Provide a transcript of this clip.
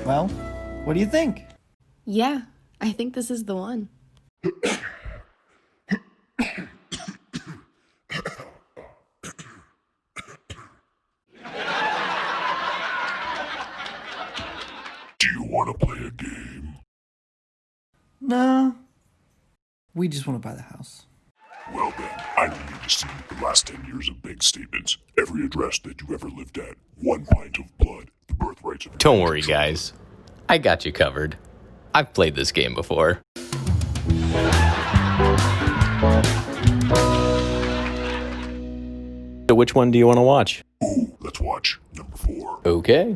Well, what do you think? Yeah, I think this is the one. Do you want to play a game? No. We just want to buy the house. Well then, I don't need to see the last 10 years of bank statements, every address that you ever lived at, 1 pint of blood, the birthrights of your Don't worry, children. guys. I got you covered. I've played this game before. So which one do you want to watch? Ooh, let's watch number 4. Okay.